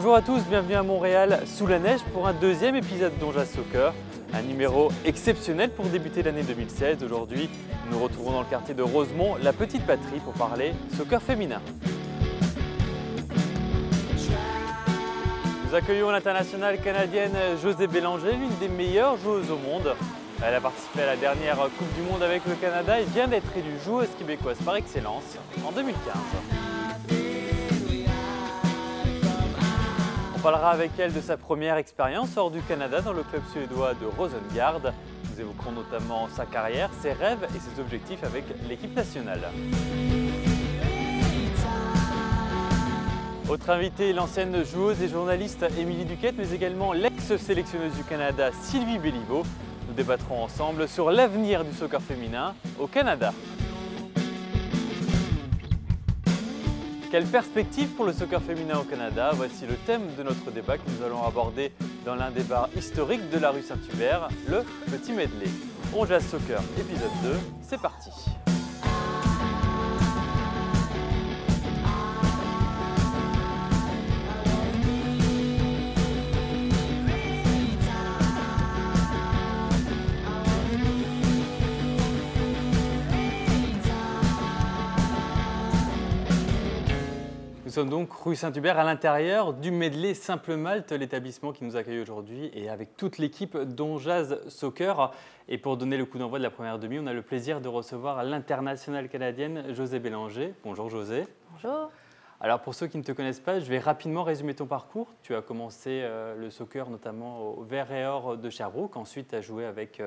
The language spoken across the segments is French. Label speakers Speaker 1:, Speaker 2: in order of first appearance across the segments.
Speaker 1: Bonjour à tous, bienvenue à Montréal sous la neige pour un deuxième épisode d'Onjaz Soccer. Un numéro exceptionnel pour débuter l'année 2016. Aujourd'hui, nous nous retrouvons dans le quartier de Rosemont, la petite patrie, pour parler soccer féminin. Nous accueillons l'internationale canadienne Josée Bélanger, l'une des meilleures joueuses au monde. Elle a participé à la dernière Coupe du Monde avec le Canada et vient d'être élue joueuse québécoise par excellence en 2015. On parlera avec elle de sa première expérience hors du Canada dans le club suédois de Rosengard. Nous évoquerons notamment sa carrière, ses rêves et ses objectifs avec l'équipe nationale. Autre invitée, l'ancienne joueuse et journaliste Émilie Duquette, mais également l'ex-sélectionneuse du Canada Sylvie Béliveau. Nous débattrons ensemble sur l'avenir du soccer féminin au Canada. Quelle perspective pour le soccer féminin au Canada? Voici le thème de notre débat que nous allons aborder dans l'un des bars historiques de la rue Saint-Hubert, le Petit Medley. Onjaz Soccer, épisode 2, c'est parti. Nous sommes donc rue Saint-Hubert à l'intérieur du Medley Simple Malte, l'établissement qui nous accueille aujourd'hui et avec toute l'équipe d'Onjaz Soccer. Et pour donner le coup d'envoi de la première demi, on a le plaisir de recevoir l'internationale canadienne Josée Bélanger. Bonjour Josée.
Speaker 2: Bonjour.
Speaker 1: Alors pour ceux qui ne te connaissent pas, je vais rapidement résumer ton parcours. Tu as commencé le soccer notamment au Vert et Or de Sherbrooke, ensuite tu as joué avec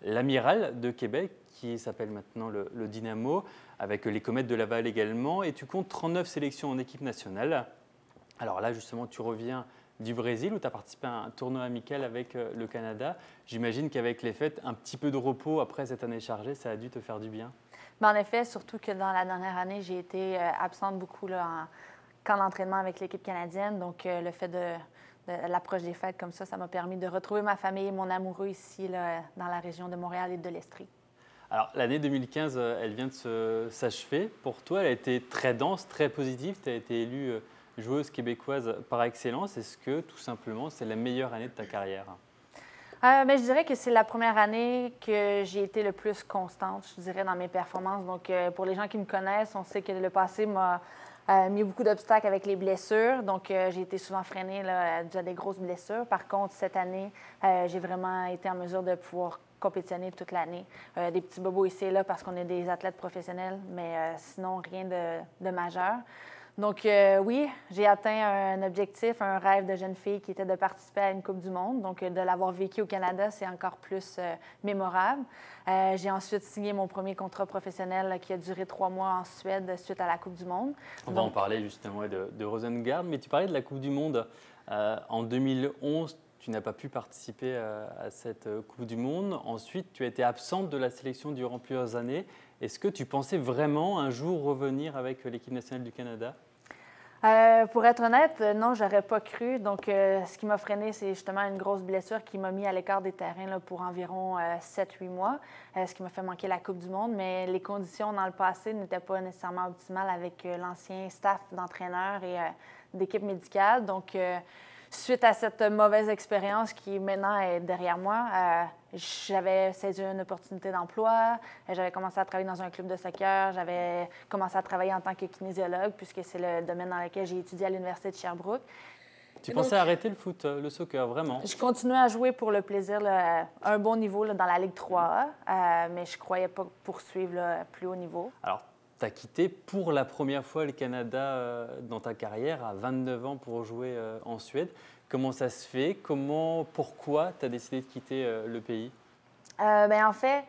Speaker 1: l'Amiral de Québec qui s'appelle maintenant le Dynamo, avec les Comètes de Laval également, et tu comptes 39 sélections en équipe nationale. Alors là, justement, tu reviens du Brésil où tu as participé à un tournoi amical avec le Canada. J'imagine qu'avec les fêtes, un petit peu de repos après cette année chargée, ça a dû te faire du bien.
Speaker 2: En effet, surtout que dans la dernière année, j'ai été absente beaucoup en camp d'entraînement avec l'équipe canadienne. Donc, le fait de l'approche des fêtes comme ça m'a permis de retrouver ma famille et mon amoureux ici, là, dans la région de Montréal et de l'Estrie.
Speaker 1: Alors, l'année 2015, elle vient de s'achever. Pour toi, elle a été très dense, très positive. Tu as été élue joueuse québécoise par excellence. Est-ce que, tout simplement, c'est la meilleure année de ta carrière?
Speaker 2: Je dirais que c'est la première année que j'ai été le plus constante, je dirais, dans mes performances. Donc, pour les gens qui me connaissent, on sait que le passé m'a mis beaucoup d'obstacles avec les blessures. Donc, j'ai été souvent freinée là, dû à des grosses blessures. Par contre, cette année, j'ai vraiment été en mesure de pouvoir compétitionner toute l'année. Des petits bobos ici et là parce qu'on est des athlètes professionnels, mais sinon, rien de majeur. Donc, oui, j'ai atteint un objectif, un rêve de jeune fille qui était de participer à une Coupe du Monde. Donc, de l'avoir vécu au Canada, c'est encore plus mémorable. J'ai ensuite signé mon premier contrat professionnel là, qui a duré 3 mois en Suède suite à la Coupe du Monde.
Speaker 1: On va en parler justement de Rosengard, mais tu parlais de la Coupe du Monde. En 2011, tu n'as pas pu participer à cette Coupe du Monde. Ensuite, tu as été absente de la sélection durant plusieurs années. Est-ce que tu pensais vraiment un jour revenir avec l'équipe nationale du Canada?
Speaker 2: Pour être honnête, non, j'aurais pas cru. Donc, ce qui m'a freiné, c'est justement une grosse blessure qui m'a mis à l'écart des terrains là, pour environ 7-8 mois, ce qui m'a fait manquer la Coupe du Monde. Mais les conditions dans le passé n'étaient pas nécessairement optimales avec l'ancien staff d'entraîneurs et d'équipe médicale. Donc, suite à cette mauvaise expérience qui maintenant est derrière moi, j'avais saisi une opportunité d'emploi, j'avais commencé à travailler dans un club de soccer, j'avais commencé à travailler en tant que kinésiologue puisque c'est le domaine dans lequel j'ai étudié à l'Université de Sherbrooke.
Speaker 1: Tu pensais arrêter le foot, le soccer, vraiment?
Speaker 2: Je continuais à jouer pour le plaisir, là, à un bon niveau là, dans la Ligue 3A, mais je ne croyais pas poursuivre là, plus haut niveau.
Speaker 1: Alors, tu as quitté pour la première fois le Canada dans ta carrière à 29 ans pour jouer en Suède. Comment ça se fait? Pourquoi tu as décidé de quitter le pays?
Speaker 2: En fait,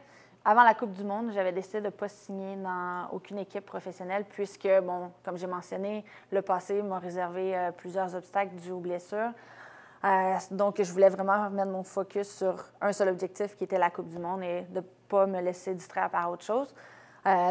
Speaker 2: avant la Coupe du Monde, j'avais décidé de ne pas signer dans aucune équipe professionnelle puisque, bon, comme j'ai mentionné, le passé m'a réservé plusieurs obstacles dus aux blessures. Donc, je voulais vraiment mettre mon focus sur un seul objectif qui était la Coupe du Monde et de ne pas me laisser distraire par autre chose.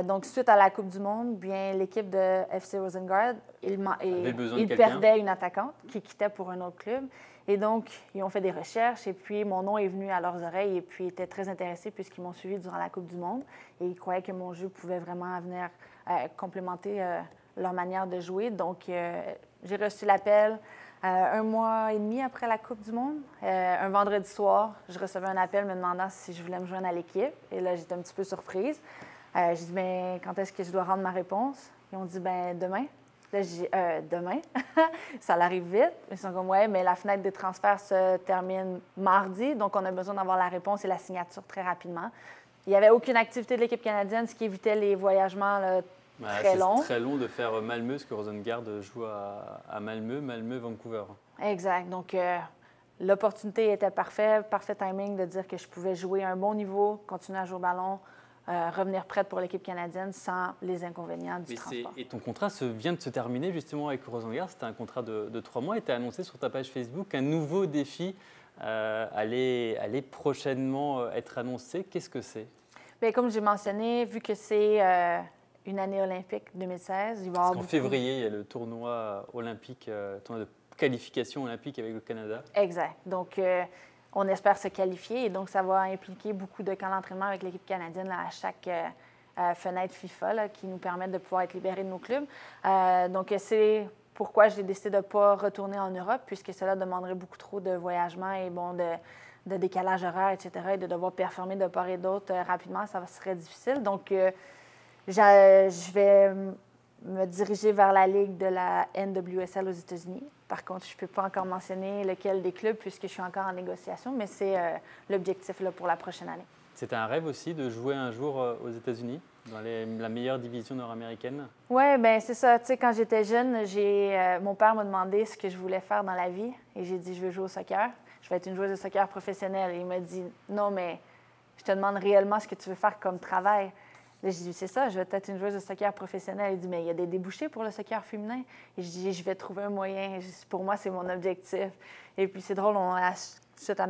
Speaker 2: Donc, suite à la Coupe du Monde, bien l'équipe de FC Rosengard, il perdait une attaquante qui quittait pour un autre club. Et donc, ils ont fait des recherches et puis mon nom est venu à leurs oreilles et puis ils étaient très intéressés puisqu'ils m'ont suivi durant la Coupe du Monde et ils croyaient que mon jeu pouvait vraiment venir complémenter leur manière de jouer. Donc, j'ai reçu l'appel. Un mois et demi après la Coupe du monde, un vendredi soir, je recevais un appel me demandant si je voulais me joindre à l'équipe. Et là, j'étais un petit peu surprise. J'ai dit, ben, quand est-ce que je dois rendre ma réponse? Ils ont dit, ben, demain. Là, j'ai dit, demain? Ça l'arrive vite. Ils sont comme, ouais, mais la fenêtre des transferts se termine mardi, donc on a besoin d'avoir la réponse et la signature très rapidement. Il n'y avait aucune activité de l'équipe canadienne, ce qui évitait les voyagements là, très longs.
Speaker 1: C'est très long de faire Malmö, parce que Rosengard joue à Malmö, Vancouver.
Speaker 2: Exact. Donc, l'opportunité était parfaite, parfait timing de dire que je pouvais jouer à un bon niveau, continuer à jouer au ballon, revenir prête pour l'équipe canadienne sans les inconvénients du transport.
Speaker 1: Et ton contrat vient de se terminer justement avec Rosengard. C'était un contrat de 3 mois et tu as annoncé sur ta page Facebook un nouveau défi allait prochainement être annoncé. Qu'est-ce que c'est?
Speaker 2: Bien, comme j'ai mentionné, vu que c'est une année olympique 2016, il va y avoir
Speaker 1: En février, il y a le tournoi olympique, tournoi de qualification olympique avec le Canada.
Speaker 2: Exact. Donc, on espère se qualifier et donc ça va impliquer beaucoup de camps d'entraînement avec l'équipe canadienne là, à chaque fenêtre FIFA là, qui nous permettent de pouvoir être libérés de nos clubs. Donc, c'est pourquoi j'ai décidé de ne pas retourner en Europe, puisque cela demanderait beaucoup trop de voyagement et bon, de décalage horaire, etc., et de devoir performer de part et d'autre rapidement, ça serait difficile. Donc, je vais me diriger vers la ligue de la NWSL aux États-Unis. Par contre, je ne peux pas encore mentionner lequel des clubs puisque je suis encore en négociation, mais c'est l'objectif là, pour la prochaine année.
Speaker 1: C'était un rêve aussi de jouer un jour aux États-Unis, dans la meilleure division nord-américaine?
Speaker 2: Oui, bien c'est ça. Tu sais, quand j'étais jeune, mon père m'a demandé ce que je voulais faire dans la vie et j'ai dit, je veux jouer au soccer. Je vais être une joueuse de soccer professionnelle. Et il m'a dit, non, mais je te demande réellement ce que tu veux faire comme travail. Là, j'ai dit, c'est ça, je vais être une joueuse de soccer professionnelle. Il dit, mais il y a des débouchés pour le soccer féminin. Et je dis, je vais trouver un moyen. Pour moi, c'est mon objectif. Et puis, c'est drôle, suite à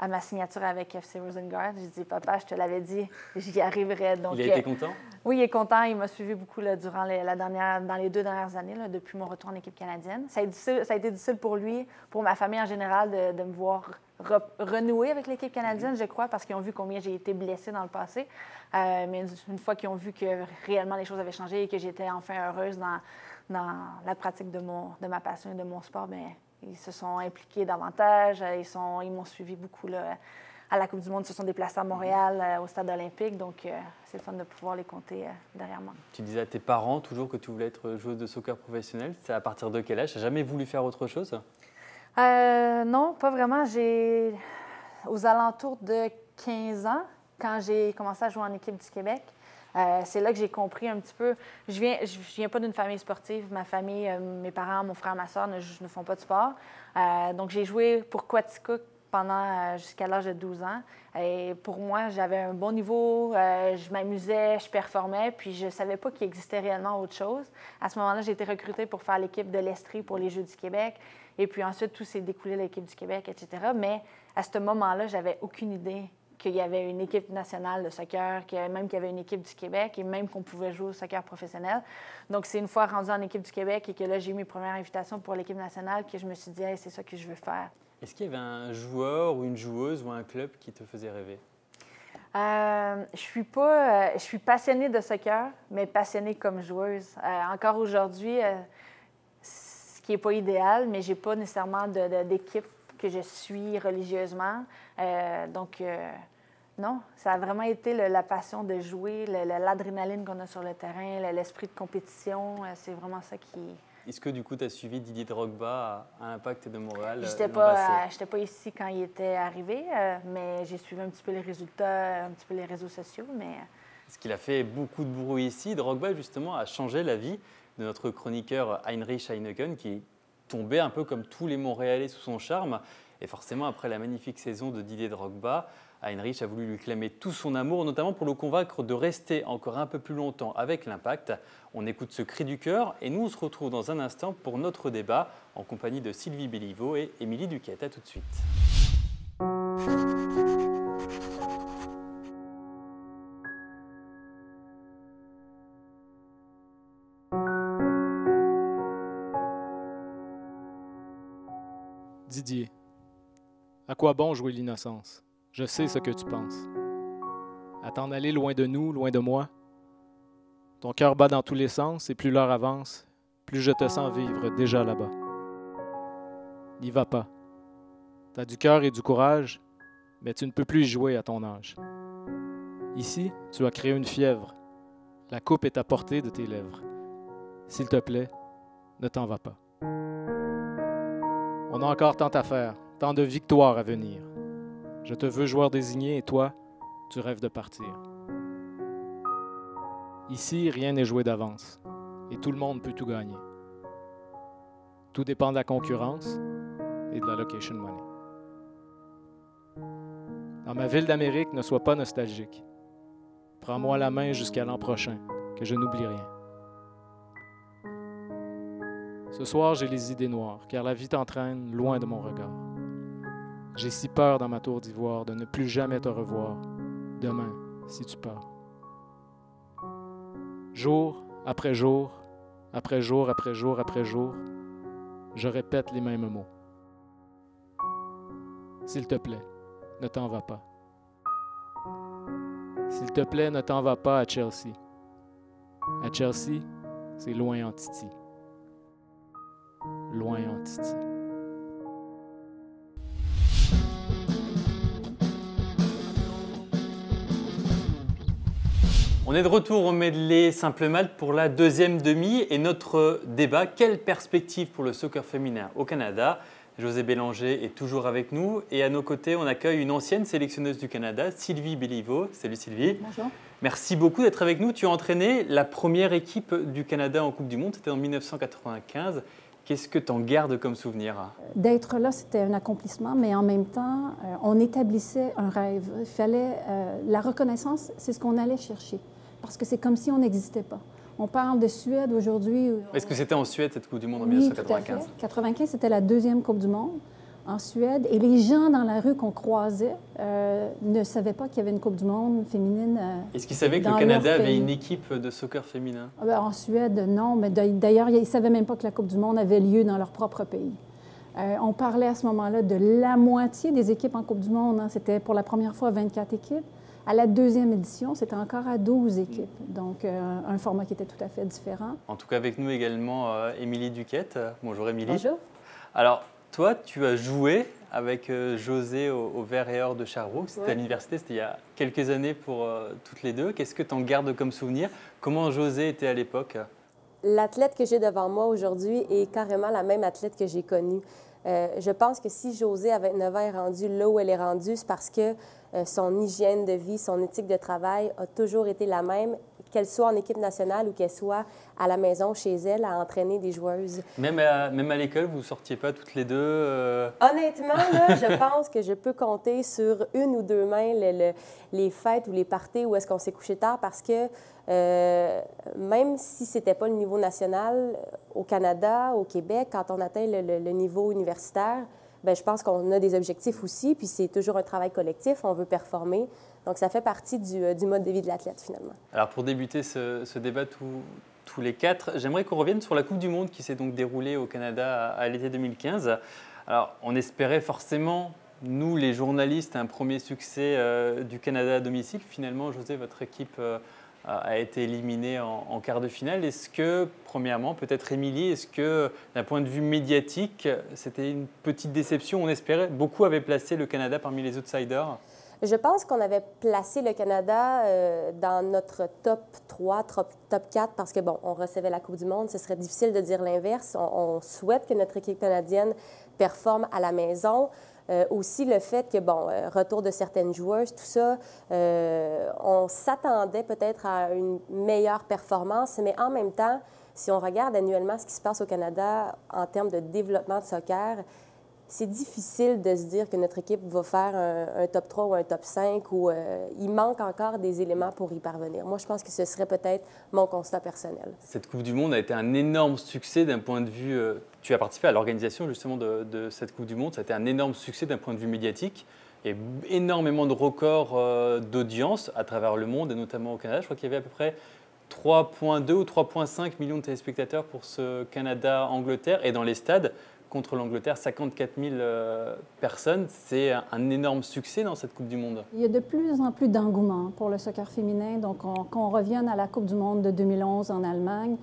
Speaker 2: ma signature avec FC Rosengard, j'ai dit, papa, je te l'avais dit, j'y arriverai. Donc,
Speaker 1: il a été content?
Speaker 2: Oui, il est content. Il m'a suivi beaucoup là, durant dans les 2 dernières années, là, depuis mon retour en équipe canadienne. Ça a été difficile pour lui, pour ma famille en général, de me voir renouer avec l'équipe canadienne, je crois, parce qu'ils ont vu combien j'ai été blessée dans le passé. Mais une fois qu'ils ont vu que réellement les choses avaient changé et que j'étais enfin heureuse dans la pratique de ma passion et de mon sport, bien, ils se sont impliqués davantage. Ils m'ont suivi beaucoup là, à la Coupe du monde. Ils se sont déplacés à Montréal, au stade olympique. Donc, c'est le fun de pouvoir les compter derrière moi. Tu
Speaker 1: disais à tes parents toujours que tu voulais être joueuse de soccer professionnelle. C'est à partir de quel âge? Tu n'as jamais voulu faire autre chose?
Speaker 2: Non, pas vraiment. Aux alentours de 15 ans, quand j'ai commencé à jouer en équipe du Québec, c'est là que j'ai compris un petit peu. Je viens pas d'une famille sportive. Ma famille, mes parents, mon frère, ma soeur ne font pas de sport. Donc, j'ai joué pour Quaticook jusqu'à l'âge de 12 ans. Et pour moi, j'avais un bon niveau, je m'amusais, je performais, puis je ne savais pas qu'il existait réellement autre chose. À ce moment-là, j'ai été recrutée pour faire l'équipe de l'Estrie pour les Jeux du Québec. Et puis ensuite, tout s'est découlé de l'équipe du Québec, etc. Mais à ce moment-là, j'avais aucune idée qu'il y avait une équipe nationale de soccer, qu'il y avait une équipe du Québec et même qu'on pouvait jouer au soccer professionnel. Donc, c'est une fois rendue en équipe du Québec et que là, j'ai eu mes premières invitations pour l'équipe nationale que je me suis dit, hey, c'est ça que je veux faire.
Speaker 1: Est-ce qu'il y avait un joueur ou une joueuse ou un club qui te faisait rêver?
Speaker 2: Je suis passionnée de soccer, mais passionnée comme joueuse. Encore aujourd'hui, ce qui n'est pas idéal, mais je n'ai pas nécessairement d'équipe que je suis religieusement. Non, ça a vraiment été la passion de jouer, l'adrénaline qu'on a sur le terrain, l'esprit de compétition. C'est vraiment ça qui...
Speaker 1: Est-ce que du coup, tu as suivi Didier Drogba à l'Impact de Montréal?
Speaker 2: Je n'étais pas ici quand il était arrivé, mais j'ai suivi un petit peu les résultats, un petit peu les réseaux sociaux.
Speaker 1: Ce qu'il a fait beaucoup de bruit ici, Drogba justement a changé la vie de notre chroniqueur Heinrich Heineken, qui est tombé un peu comme tous les Montréalais sous son charme. Et forcément, après la magnifique saison de Didier Drogba, Heinrich a voulu lui clamer tout son amour, notamment pour le convaincre de rester encore un peu plus longtemps avec l'Impact. On écoute ce cri du cœur et nous, on se retrouve dans un instant pour notre débat en compagnie de Sylvie Béliveau et Émilie Duquette. À tout de suite.
Speaker 3: Didier, à quoi bon jouer l'innocence? Je sais ce que tu penses. À t'en aller loin de nous, loin de moi. Ton cœur bat dans tous les sens et plus l'heure avance, plus je te sens vivre déjà là-bas. n'y va pas. Tu as du cœur et du courage, mais tu ne peux plus y jouer à ton âge. Ici, tu as créé une fièvre. La coupe est à portée de tes lèvres. S'il te plaît, ne t'en va pas. On a encore tant à faire, tant de victoires à venir. Je te veux joueur désigné et toi, tu rêves de partir. Ici, rien n'est joué d'avance et tout le monde peut tout gagner. Tout dépend de la concurrence et de la location money. Dans ma ville d'Amérique, ne sois pas nostalgique. Prends-moi la main jusqu'à l'an prochain, que je n'oublie rien. Ce soir, j'ai les idées noires, car la vie t'entraîne loin de mon regard. J'ai si peur dans ma tour d'ivoire de ne plus jamais te revoir, demain, si tu pars. Jour après jour, après jour, après jour, après jour, je répète les mêmes mots. S'il te plaît, ne t'en va pas. S'il te plaît, ne t'en va pas à Chelsea. À Chelsea, c'est loin en Titi. Loin en Titi.
Speaker 1: On est de retour au medley Simple Malte pour la deuxième demi et notre débat, quelle perspective pour le soccer féminin au Canada? José Bélanger est toujours avec nous et à nos côtés, on accueille une ancienne sélectionneuse du Canada, Sylvie Béliveau. Salut Sylvie.
Speaker 4: Bonjour.
Speaker 1: Merci beaucoup d'être avec nous. Tu as entraîné la première équipe du Canada en Coupe du Monde, c'était en 1995. Qu'est-ce que tu en gardes comme souvenir?
Speaker 4: D'être là, c'était un accomplissement, mais en même temps, on établissait un rêve. Il fallait la reconnaissance, c'est ce qu'on allait chercher, parce que c'est comme si on n'existait pas. On parle de Suède aujourd'hui.
Speaker 1: Est-ce que c'était en Suède cette Coupe du Monde en
Speaker 4: Oui,
Speaker 1: 1995?
Speaker 4: tout à fait. 1995, c'était la deuxième Coupe du Monde en Suède, et les gens dans la rue qu'on croisait ne savaient pas qu'il y avait une Coupe du Monde féminine.
Speaker 1: Est-ce qu'ils savaient que le Canada avait une équipe de soccer féminin?
Speaker 4: En Suède, non, mais d'ailleurs, ils ne savaient même pas que la Coupe du Monde avait lieu dans leur propre pays. On parlait à ce moment-là de la moitié des équipes en Coupe du Monde. Hein. C'était pour la première fois 24 équipes. À la deuxième édition, c'était encore à 12 équipes. Donc, un format qui était tout à fait différent.
Speaker 1: En tout cas, avec nous également, Émilie Duquette. Bonjour Émilie.
Speaker 2: Bonjour.
Speaker 1: Alors, toi, tu as joué avec José au Vert et Or de Sherbrooke. C'était à l'université, c'était il y a quelques années pour toutes les deux. Qu'est-ce que tu en gardes comme souvenir? Comment José était à l'époque?
Speaker 5: L'athlète que j'ai devant moi aujourd'hui est carrément la même athlète que j'ai connue. Je pense que si José, à 29 ans, est rendue là où elle est rendue, c'est parce que son hygiène de vie, son éthique de travail a toujours été la même, qu'elle soit en équipe nationale ou qu'elle soit à la maison, chez elle, à entraîner des joueuses.
Speaker 1: Même à l'école, vous ne sortiez pas toutes les deux
Speaker 5: Honnêtement, là, je pense que je peux compter sur une ou deux mains les fêtes ou les parties où est-ce qu'on s'est couché tard parce que même si ce n'était pas le niveau national, au Canada, au Québec, quand on atteint le niveau universitaire, bien, je pense qu'on a des objectifs aussi, puis c'est toujours un travail collectif, on veut performer. Donc, ça fait partie du mode de vie de l'athlète, finalement.
Speaker 1: Alors, pour débuter ce débat tous les quatre, j'aimerais qu'on revienne sur la Coupe du Monde qui s'est donc déroulée au Canada à l'été 2015. Alors, on espérait forcément, nous, les journalistes, un premier succès du Canada à domicile. Finalement, José, votre équipe a été éliminée en quart de finale. Est-ce que, premièrement, peut-être Émilie, est-ce que, d'un point de vue médiatique, c'était une petite déception? On espérait, beaucoup avaient placé le Canada parmi les outsiders.
Speaker 5: Je pense qu'on avait placé le Canada dans notre top 3, top 4, parce que, bon, on recevait la Coupe du Monde. Ce serait difficile de dire l'inverse. On souhaite que notre équipe canadienne performe à la maison. Aussi le fait que, bon, retour de certaines joueuses, tout ça, on s'attendait peut-être à une meilleure performance, mais en même temps, si on regarde annuellement ce qui se passe au Canada en termes de développement de soccer, c'est difficile de se dire que notre équipe va faire un top 3 ou un top 5 où il manque encore des éléments pour y parvenir. Moi, je pense que ce serait peut-être mon constat personnel.
Speaker 1: Cette Coupe du Monde a été un énorme succès d'un point de vue... tu as participé à l'organisation justement de cette Coupe du Monde. Ça a été un énorme succès d'un point de vue médiatique. Il y a énormément de records d'audience à travers le monde et notamment au Canada. Je crois qu'il y avait à peu près 3,2 ou 3,5 millions de téléspectateurs pour ce Canada-Angleterre. Et dans les stades, contre l'Angleterre, 54 000 personnes. C'est un énorme succès dans cette Coupe du Monde.
Speaker 4: Il y a de plus en plus d'engouement pour le soccer féminin. Donc, qu'on revienne à la Coupe du Monde de 2011 en Allemagne,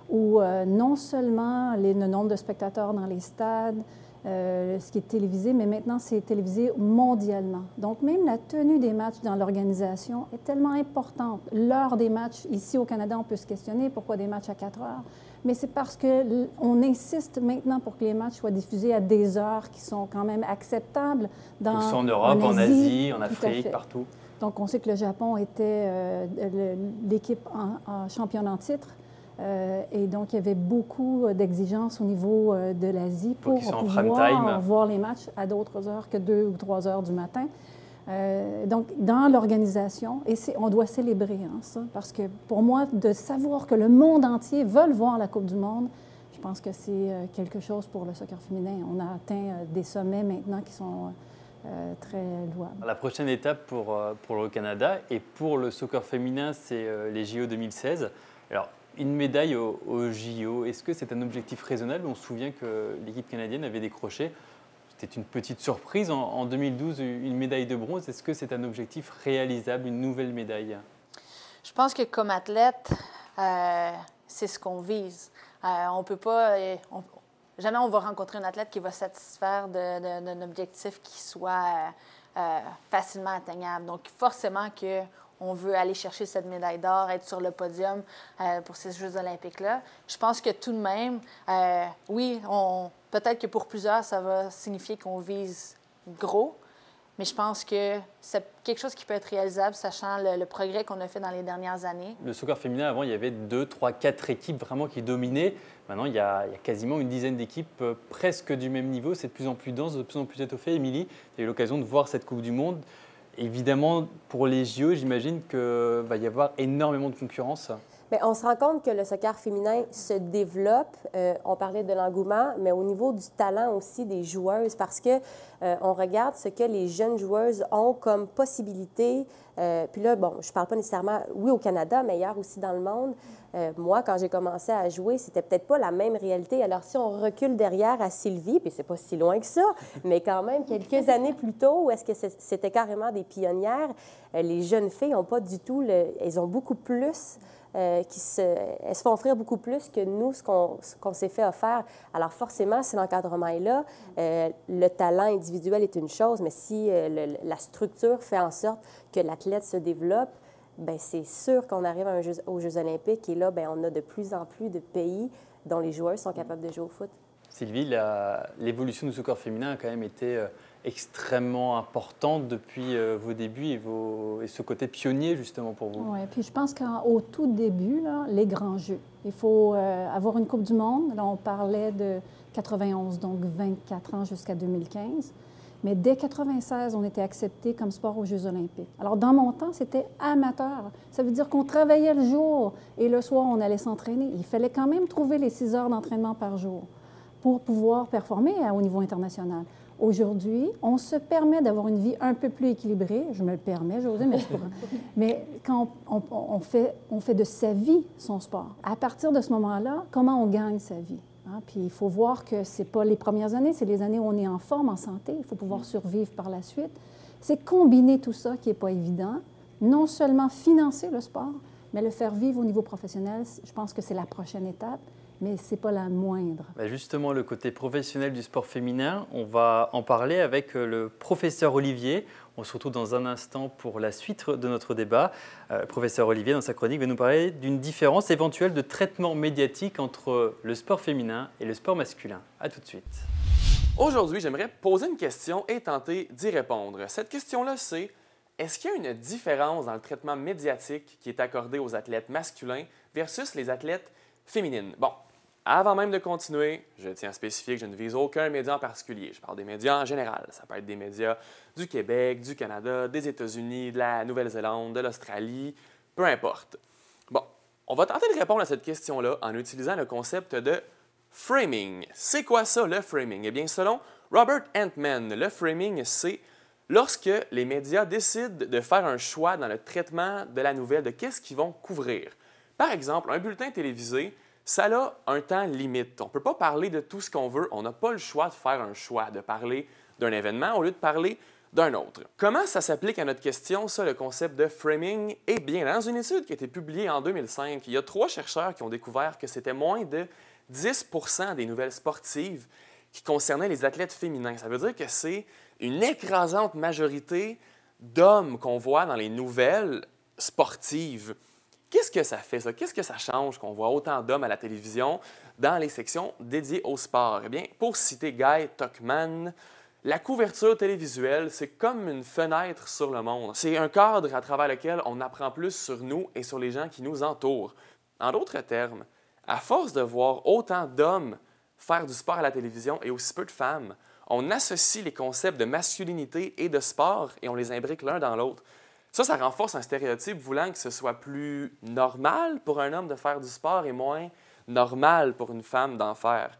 Speaker 4: où non seulement le nombre de spectateurs dans les stades, ce qui est télévisé, mais maintenant c'est télévisé mondialement. Donc même la tenue des matchs dans l'organisation est tellement importante. L'heure des matchs, ici au Canada, on peut se questionner pourquoi des matchs à 4 heures, mais c'est parce qu'on insiste maintenant pour que les matchs soient diffusés à des heures qui sont quand même acceptables.
Speaker 1: Que ce soit en Europe, en Asie, en Afrique, partout.
Speaker 4: Donc on sait que le Japon était l'équipe en championne en titre. Et donc, il y avait beaucoup d'exigences au niveau de l'Asie pour pouvoir voir les matchs à d'autres heures que 2 ou 3 heures du matin. Donc, dans l'organisation, et on doit célébrer ça, parce que pour moi, de savoir que le monde entier veut voir la Coupe du monde, je pense que c'est quelque chose pour le soccer féminin. On a atteint des sommets maintenant qui sont très louables.
Speaker 1: La prochaine étape pour le Canada et pour le soccer féminin, c'est les JO 2016. Alors, une médaille au JO, est-ce que c'est un objectif raisonnable? On se souvient que l'équipe canadienne avait décroché, c'était une petite surprise, en 2012, une médaille de bronze. Est-ce que c'est un objectif réalisable, une nouvelle médaille?
Speaker 2: Je pense que comme athlète, c'est ce qu'on vise. On peut pas... jamais on va rencontrer un athlète qui va satisfaire d'un objectif qui soit facilement atteignable. Donc, forcément que on veut aller chercher cette médaille d'or, être sur le podium pour ces Jeux olympiques-là. Je pense que tout de même, oui, peut-être que pour plusieurs, ça va signifier qu'on vise gros, mais je pense que c'est quelque chose qui peut être réalisable, sachant le progrès qu'on a fait dans les dernières années.
Speaker 1: Le soccer féminin, avant, il y avait 2, 3, 4 équipes vraiment qui dominaient. Maintenant, il y a quasiment une dizaine d'équipes presque du même niveau. C'est de plus en plus dense, de plus en plus étoffé. Émilie, tu as eu l'occasion de voir cette Coupe du Monde. Évidemment, pour les JO, j'imagine qu'il va y avoir énormément de concurrence.
Speaker 5: Bien, on se rend compte que le soccer féminin se développe. On parlait de l'engouement, mais au niveau du talent aussi des joueuses, parce que on regarde ce que les jeunes joueuses ont comme possibilité. Puis là, bon, je ne parle pas nécessairement, oui, au Canada, mais ailleurs aussi dans le monde. Moi, quand j'ai commencé à jouer, c'était peut-être pas la même réalité. Alors, si on recule derrière à Sylvie, puis c'est pas si loin que ça, mais quand même quelques années plus tôt, où est-ce que c'était carrément des pionnières, les jeunes filles n'ont pas du tout, elles ont beaucoup plus, elles se font offrir beaucoup plus que nous, ce qu'on s'est fait offrir. Alors, forcément, si l'encadrement est là, le talent individuel est une chose, mais si la structure fait en sorte que l'athlète se développe, bien, c'est sûr qu'on arrive aux Jeux olympiques et là, bien, on a de plus en plus de pays dont les joueurs sont capables de jouer au foot.
Speaker 1: Sylvie, l'évolution du soccer féminin a quand même été extrêmement importante depuis vos débuts et ce côté pionnier justement pour vous.
Speaker 4: Oui, puis je pense qu'au tout début, là, les grands jeux, il faut avoir une Coupe du monde. Là, on parlait de 91, donc 24 ans jusqu'à 2015. Mais dès 96, on était accepté comme sport aux Jeux olympiques. Alors, dans mon temps, c'était amateur. Ça veut dire qu'on travaillait le jour et le soir, on allait s'entraîner. Il fallait quand même trouver les 6 heures d'entraînement par jour pour pouvoir performer au niveau international. Aujourd'hui, on se permet d'avoir une vie un peu plus équilibrée. Je me le permets, Josée, mais quand on fait de sa vie son sport. À partir de ce moment-là, comment on gagne sa vie? Puis il faut voir que ce n'est pas les premières années, c'est les années où on est en forme, en santé. Il faut pouvoir survivre par la suite. C'est combiner tout ça qui n'est pas évident. Non seulement financer le sport, mais le faire vivre au niveau professionnel. Je pense que c'est la prochaine étape, mais ce n'est pas la moindre.
Speaker 1: Justement, le côté professionnel du sport féminin, on va en parler avec le professeur Olivier. On se retrouve dans un instant pour la suite de notre débat. Le professeur Olivier, dans sa chronique, va nous parler d'une différence éventuelle de traitement médiatique entre le sport féminin et le sport masculin. À tout de suite.
Speaker 6: Aujourd'hui, j'aimerais poser une question et tenter d'y répondre. Cette question-là, c'est: est-ce qu'il y a une différence dans le traitement médiatique qui est accordé aux athlètes masculins versus les athlètes féminines? Bon, avant même de continuer, je tiens à spécifier que je ne vise aucun média en particulier. Je parle des médias en général. Ça peut être des médias du Québec, du Canada, des États-Unis, de la Nouvelle-Zélande, de l'Australie, peu importe. Bon, on va tenter de répondre à cette question-là en utilisant le concept de framing. C'est quoi ça, le framing? Eh bien, selon Robert Entman, le framing, c'est lorsque les médias décident de faire un choix dans le traitement de la nouvelle, de qu'est-ce qu'ils vont couvrir. Par exemple, un bulletin télévisé, ça a un temps limite. On ne peut pas parler de tout ce qu'on veut. On n'a pas le choix de faire un choix, de parler d'un événement au lieu de parler d'un autre. Comment ça s'applique à notre question, ça, le concept de framing? Eh bien, dans une étude qui a été publiée en 2005, il y a 3 chercheurs qui ont découvert que c'était moins de 10 % des nouvelles sportives qui concernaient les athlètes féminins. Ça veut dire que c'est une écrasante majorité d'hommes qu'on voit dans les nouvelles sportives. Qu'est-ce que ça fait, ça? Qu'est-ce que ça change qu'on voit autant d'hommes à la télévision dans les sections dédiées au sport? Eh bien, pour citer Guy Tuckman, la couverture télévisuelle, c'est comme une fenêtre sur le monde. C'est un cadre à travers lequel on apprend plus sur nous et sur les gens qui nous entourent. En d'autres termes, à force de voir autant d'hommes faire du sport à la télévision et aussi peu de femmes, on associe les concepts de masculinité et de sport et on les imbrique l'un dans l'autre. Ça renforce un stéréotype voulant que ce soit plus normal pour un homme de faire du sport et moins normal pour une femme d'en faire,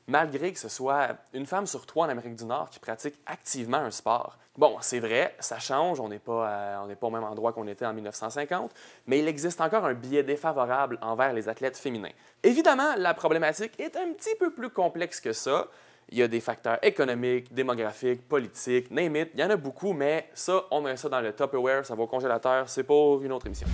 Speaker 6: malgré que ce soit une femme sur 3 en Amérique du Nord qui pratique activement un sport. Bon, c'est vrai, ça change, on n'est pas au même endroit qu'on était en 1950, mais il existe encore un biais défavorable envers les athlètes féminins. Évidemment, la problématique est un petit peu plus complexe que ça. Il y a des facteurs économiques, démographiques, politiques, name it, il y en a beaucoup, mais ça, on met ça dans le Tupperware, ça va au congélateur, c'est pour une autre émission.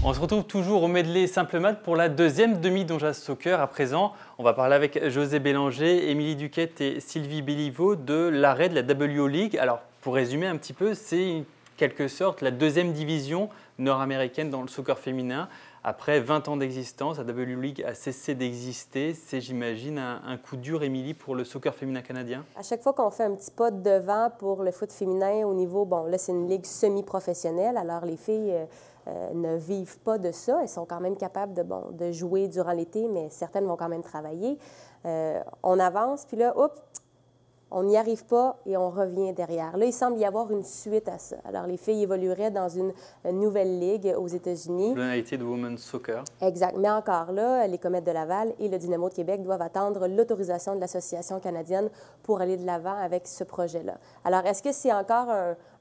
Speaker 1: On se retrouve toujours au medley Simple Maths pour la deuxième demi d'On Jase Soccer. À présent, on va parler avec José Bélanger, Émilie Duquette et Sylvie Béliveau de l'arrêt de la WO League. Alors, pour résumer un petit peu, c'est en quelque sorte la deuxième division nord-américaine dans le soccer féminin. Après 20 ans d'existence, la WO League a cessé d'exister. C'est, j'imagine, un coup dur, Émilie, pour le soccer féminin canadien?
Speaker 5: À chaque fois qu'on fait un petit pas de devant pour le foot féminin au niveau, bon, là, c'est une ligue semi-professionnelle, alors les filles ne vivent pas de ça. Elles sont quand même capables de jouer durant l'été, mais certaines vont quand même travailler. On avance, puis là, oups, on n'y arrive pas et on revient derrière. Là, il semble y avoir une suite à ça. Alors, les filles évolueraient dans une nouvelle ligue aux États-Unis.
Speaker 1: L'United Women's Soccer.
Speaker 5: Exact. Mais encore là, les Comètes de Laval et le Dynamo de Québec doivent attendre l'autorisation de l'Association canadienne pour aller de l'avant avec ce projet-là. Alors, est-ce que c'est encore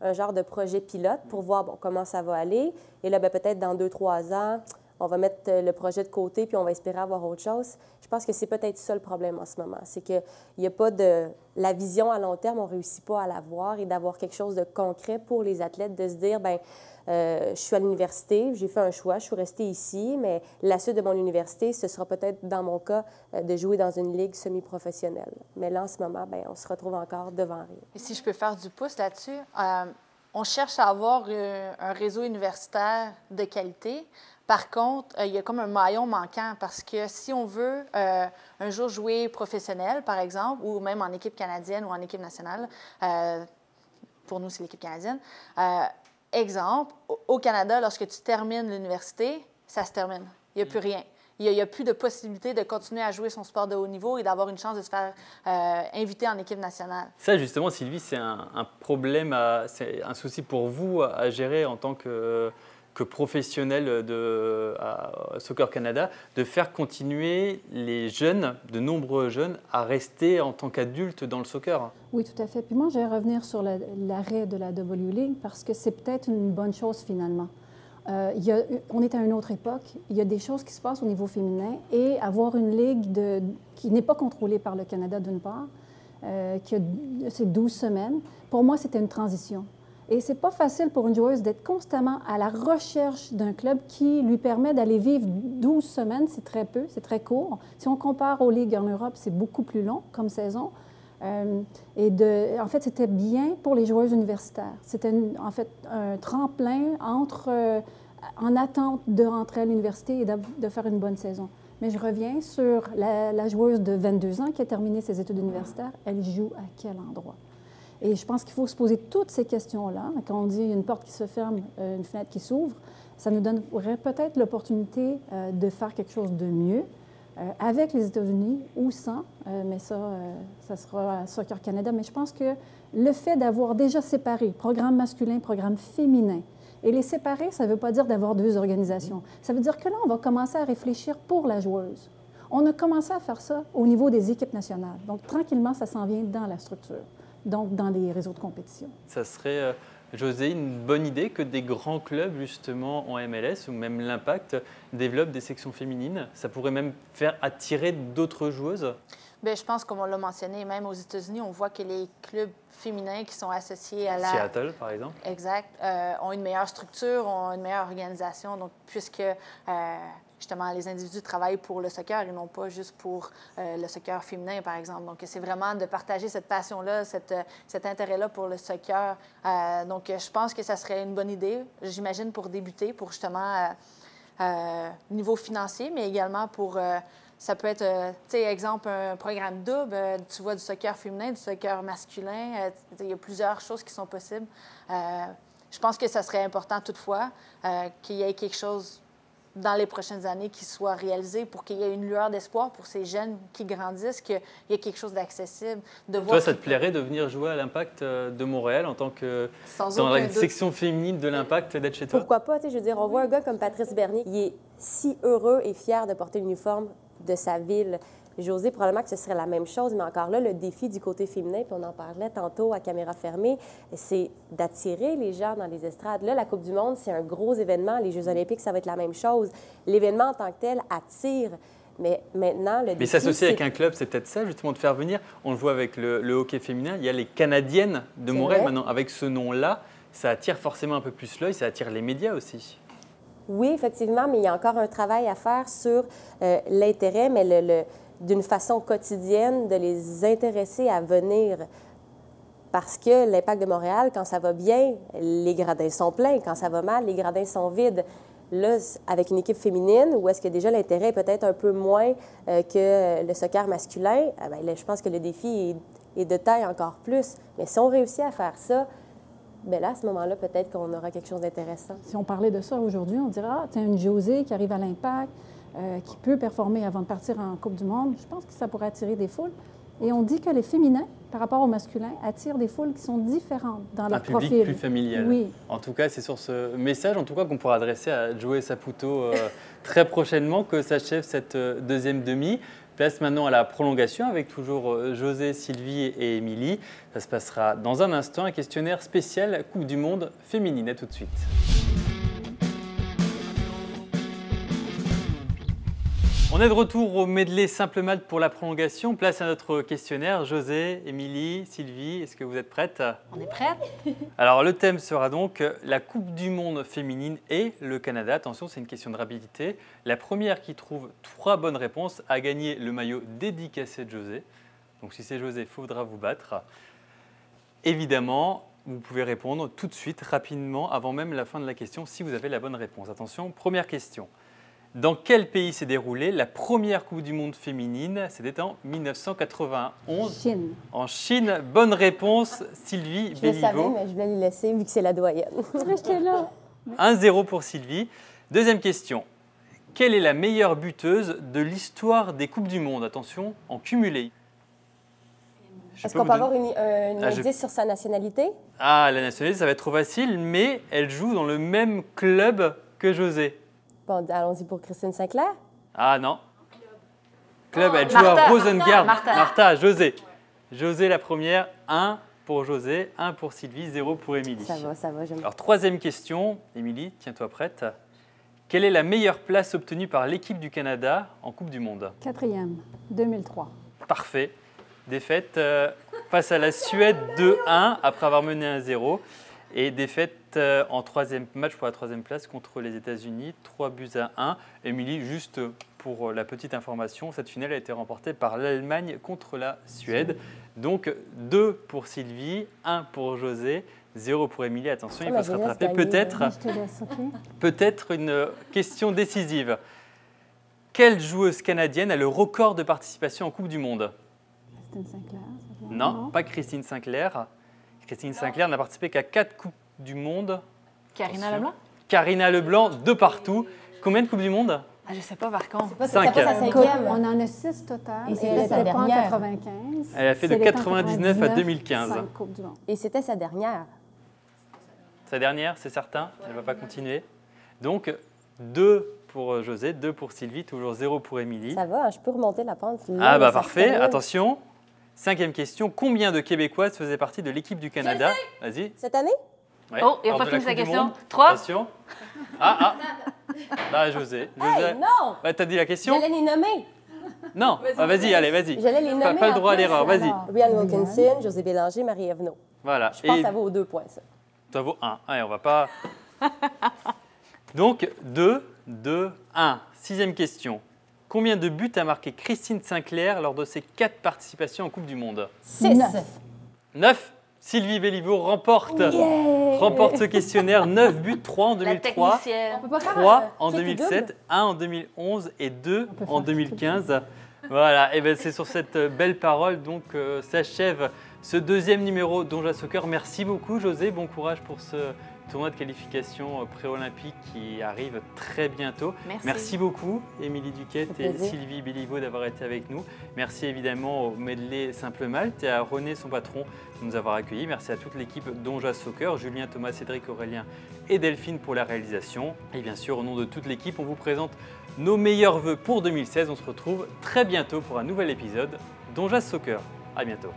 Speaker 5: un genre de projet pilote pour voir comment ça va aller? Et là, peut-être dans 2-3 ans, on va mettre le projet de côté puis on va espérer avoir autre chose. Je pense que c'est peut-être ça le problème en ce moment. C'est qu'il n'y a pas de... La vision à long terme, on ne réussit pas à l'avoir et d'avoir quelque chose de concret pour les athlètes, de se dire, je suis à l'université, j'ai fait un choix, je suis restée ici, mais la suite de mon université, ce sera peut-être, dans mon cas, de jouer dans une ligue semi-professionnelle. Mais là, en ce moment, on se retrouve encore devant rien.
Speaker 2: Et si je peux faire du pouce là-dessus, on cherche à avoir un réseau universitaire de qualité. Par contre, il y a comme un maillon manquant parce que si on veut un jour jouer professionnel, par exemple, ou même en équipe canadienne ou en équipe nationale, pour nous, c'est l'équipe canadienne. Exemple, au Canada, lorsque tu termines l'université, ça se termine. Il n'y a plus rien. Il n'y a plus de possibilité de continuer à jouer son sport de haut niveau et d'avoir une chance de se faire inviter en équipe nationale.
Speaker 1: Ça, justement, Sylvie, c'est un problème, c'est un souci pour vous à gérer en tant que professionnel à Soccer Canada, de faire continuer les jeunes, de nombreux jeunes, à rester en tant qu'adultes dans le soccer.
Speaker 4: Oui, tout à fait. Puis moi, je vais revenir sur l'arrêt de la WO League parce que c'est peut-être une bonne chose finalement. On est à une autre époque. Il y a des choses qui se passent au niveau féminin et avoir une ligue qui n'est pas contrôlée par le Canada d'une part, c'est 12 semaines, pour moi, c'était une transition. Et c'est pas facile pour une joueuse d'être constamment à la recherche d'un club qui lui permet d'aller vivre 12 semaines. C'est très peu, c'est très court. Si on compare aux ligues en Europe, c'est beaucoup plus long comme saison. En fait, c'était bien pour les joueuses universitaires. C'était en fait un tremplin en attente de rentrer à l'université et de faire une bonne saison. Mais je reviens sur la joueuse de 22 ans qui a terminé ses études universitaires. Elle joue à quel endroit? Et je pense qu'il faut se poser toutes ces questions-là. Quand on dit une porte qui se ferme, une fenêtre qui s'ouvre, ça nous donnerait peut-être l'opportunité de faire quelque chose de mieux avec les États-Unis ou sans, mais ça sera à Soccer Canada. Mais je pense que le fait d'avoir déjà séparé programme masculin, programme féminin, et les séparer, ça ne veut pas dire d'avoir 2 organisations. Ça veut dire que là, on va commencer à réfléchir pour la joueuse. On a commencé à faire ça au niveau des équipes nationales. Donc, tranquillement, ça s'en vient dans la structure. Donc dans les réseaux de compétition. Ça
Speaker 1: serait, José, une bonne idée que des grands clubs, justement, en MLS, ou même l'Impact, développent des sections féminines? Ça pourrait même faire attirer d'autres joueuses?
Speaker 2: Bien, je pense, comme on l'a mentionné, même aux États-Unis, on voit que les clubs féminins qui sont associés à la...
Speaker 1: Seattle, par exemple.
Speaker 2: Exact. Ont une meilleure structure, ont une meilleure organisation. Donc, puisque, justement, les individus travaillent pour le soccer et non pas juste pour le soccer féminin, par exemple. Donc, c'est vraiment de partager cette passion-là, cet intérêt-là pour le soccer. Donc, je pense que ça serait une bonne idée, j'imagine, pour débuter, pour justement, niveau financier, mais également pour... ça peut être, tu sais, exemple, un programme double. Tu vois du soccer féminin, du soccer masculin. Il y a plusieurs choses qui sont possibles. Je pense que ça serait important toutefois qu'il y ait quelque chose dans les prochaines années qui soit réalisé pour qu'il y ait une lueur d'espoir pour ces jeunes qui grandissent, qu'il y ait quelque chose d'accessible.
Speaker 1: Toi, ça te plairait de venir jouer à l'Impact de Montréal en tant que dans la section féminine de l'Impact, d'être chez toi?
Speaker 5: Pourquoi pas? Je veux dire, on voit un gars comme Patrice Bernier, il est si heureux et fier de porter l'uniforme de sa ville. José, probablement que ce serait la même chose, mais encore là, le défi du côté féminin, puis on en parlait tantôt à caméra fermée, c'est d'attirer les gens dans les estrades. Là, la Coupe du monde, c'est un gros événement. Les Jeux olympiques, ça va être la même chose. L'événement en tant que tel attire, mais maintenant, le défi...
Speaker 1: Mais s'associer avec un club, c'est peut-être ça, justement, de faire venir. On le voit avec le hockey féminin. Il y a les Canadiennes de Montréal. Maintenant, avec ce nom-là, ça attire forcément un peu plus l'œil, ça attire les médias aussi.
Speaker 5: Oui, effectivement, mais il y a encore un travail à faire sur l'intérêt, mais d'une façon quotidienne, de les intéresser à venir. Parce que l'Impact de Montréal, quand ça va bien, les gradins sont pleins. Quand ça va mal, les gradins sont vides. Là, avec une équipe féminine, où est-ce que déjà l'intérêt est peut-être un peu moins que le soccer masculin, bien, là, je pense que le défi est de taille encore plus. Mais si on réussit à faire ça, bien là, à ce moment-là, peut-être qu'on aura quelque chose d'intéressant.
Speaker 4: Si on parlait de ça aujourd'hui, on dirait, ah, tu as une Josée qui arrive à l'Impact, qui peut performer avant de partir en Coupe du monde. Je pense que ça pourrait attirer des foules. Et on dit que les féminins, par rapport aux masculins, attirent des foules qui sont différentes dans leur profil.
Speaker 1: Un public plus familial.
Speaker 4: Oui.
Speaker 1: En tout cas, c'est sur ce message, en tout cas, qu'on pourra adresser à Joey Saputo très prochainement que s'achève cette deuxième demi. Place maintenant à la prolongation avec toujours José, Sylvie et Émilie. Ça se passera dans un instant, un questionnaire spécial Coupe du Monde féminine. À tout de suite. On est de retour au medley Simple Maths pour la prolongation. Place à notre questionnaire. José, Émilie, Sylvie, est-ce que vous êtes prêtes?
Speaker 2: On est prêtes?
Speaker 1: Alors, le thème sera donc la Coupe du Monde féminine et le Canada. Attention, c'est une question de rapidité. La première qui trouve 3 bonnes réponses a gagné le maillot dédicacé de José. Donc, si c'est José, il faudra vous battre. Évidemment, vous pouvez répondre tout de suite, rapidement, avant même la fin de la question, si vous avez la bonne réponse. Attention, première question. Dans quel pays s'est déroulée la première Coupe du Monde féminine? C'était en 1991.
Speaker 4: Chine.
Speaker 1: En Chine. Bonne réponse, Sylvie
Speaker 5: Je le savais,
Speaker 1: Béliveau.
Speaker 5: mais je voulais les laisser vu que c'est la doyenne.
Speaker 4: J'étais là.
Speaker 1: 1-0 pour Sylvie. Deuxième question. Quelle est la meilleure buteuse de l'histoire des Coupes du Monde? Attention, en cumulé.
Speaker 5: Est-ce qu'on peut avoir un indice sur sa nationalité?
Speaker 1: Ah, la nationalité, ça va être trop facile, mais elle joue dans le même club que José.
Speaker 5: Bon, allons-y pour Christine Sinclair.
Speaker 1: Ah non. Club, elle joue à Rosengard. Martha, José. José la première, 1 pour José, 1 pour Sylvie, 0 pour Émilie.
Speaker 5: Ça va, j'aime.
Speaker 1: Alors, troisième question. Émilie, tiens-toi prête. Quelle est la meilleure place obtenue par l'équipe du Canada en Coupe du Monde?
Speaker 4: 4e, 2003.
Speaker 1: Parfait. Défaite face à la Suède 2-1 après avoir mené 1-0. Et défaite en troisième match pour la troisième place contre les États-Unis, 3-1. Émilie, juste pour la petite information, cette finale a été remportée par l'Allemagne contre la Suède. Donc 2 pour Sylvie, 1 pour José, 0 pour Émilie. Attention, il faut se rattraper. Peut-être une question décisive. Quelle joueuse canadienne a le record de participation en Coupe du Monde?
Speaker 4: Christine Sinclair.
Speaker 1: Non, pas Christine Sinclair. Christine Sinclair n'a participé qu'à 4 Coupes du Monde.
Speaker 2: Karina Leblanc?
Speaker 1: Karina Leblanc, de partout. Combien de Coupes du Monde?
Speaker 2: Ah, je ne sais pas par contre.
Speaker 5: Pas sa cinquième.
Speaker 4: On en a 6 total.
Speaker 5: Et c'était sa
Speaker 4: pas en
Speaker 5: dernière.
Speaker 4: 95.
Speaker 1: Elle a fait de 99 à 2015.
Speaker 4: 5 Coupes du Monde.
Speaker 5: Et c'était sa dernière.
Speaker 1: Sa dernière, c'est certain. Elle ne va pas continuer. Donc, 2 pour José, 2 pour Sylvie, toujours 0 pour Émilie.
Speaker 5: Ça va, je peux remonter la pente.
Speaker 1: Ah bah parfait, attention. 5e question, combien de Québécoises faisaient partie de l'équipe du Canada? Vas-y.
Speaker 5: Cette année?
Speaker 1: Ouais,
Speaker 2: Oh, il n'a
Speaker 1: lors
Speaker 2: pas
Speaker 1: de la
Speaker 2: fini sa
Speaker 1: Coupe du
Speaker 2: question.
Speaker 1: Monde.
Speaker 2: 3?
Speaker 1: Attention. Bah José.
Speaker 5: Hey, non!
Speaker 1: Bah, t'as dit la question?
Speaker 5: J'allais les nommer.
Speaker 1: Non, vas-y, allez, vas-y.
Speaker 5: J'allais les nommer.
Speaker 1: Pas le droit à l'erreur, vas-y.
Speaker 5: Ryan Wilkinson, José Bélanger, Marie Evenot.
Speaker 1: Voilà.
Speaker 5: Je pense que ça vaut 2 points, ça.
Speaker 1: Ça vaut 1. Allez, on va pas... Donc, 2, 1. 6e question. Combien de buts a marqué Christine Sinclair lors de ses 4 participations en Coupe du Monde?
Speaker 5: 6.
Speaker 1: 9. Sylvie Béliveau remporte ce questionnaire. 9 buts, 3 en 2003,
Speaker 2: La technicienne.
Speaker 1: 3 en 2007, 1 en 2011 et 2 en 2015. Voilà, et bien c'est sur cette belle parole donc s'achève ce 2e numéro d'Onja Soccer. Merci beaucoup José, bon courage pour ce tournoi de qualification pré-olympique qui arrive très bientôt. Merci beaucoup Émilie Duquette et Sylvie Béliveau d'avoir été avec nous. Merci évidemment au Medley Simple Malte et à René, son patron, de nous avoir accueillis. Merci à toute l'équipe d'Onja Soccer, Julien, Thomas, Cédric, Aurélien et Delphine pour la réalisation. Et bien sûr, au nom de toute l'équipe, on vous présente nos meilleurs vœux pour 2016. On se retrouve très bientôt pour un nouvel épisode d'Onja Soccer. À bientôt.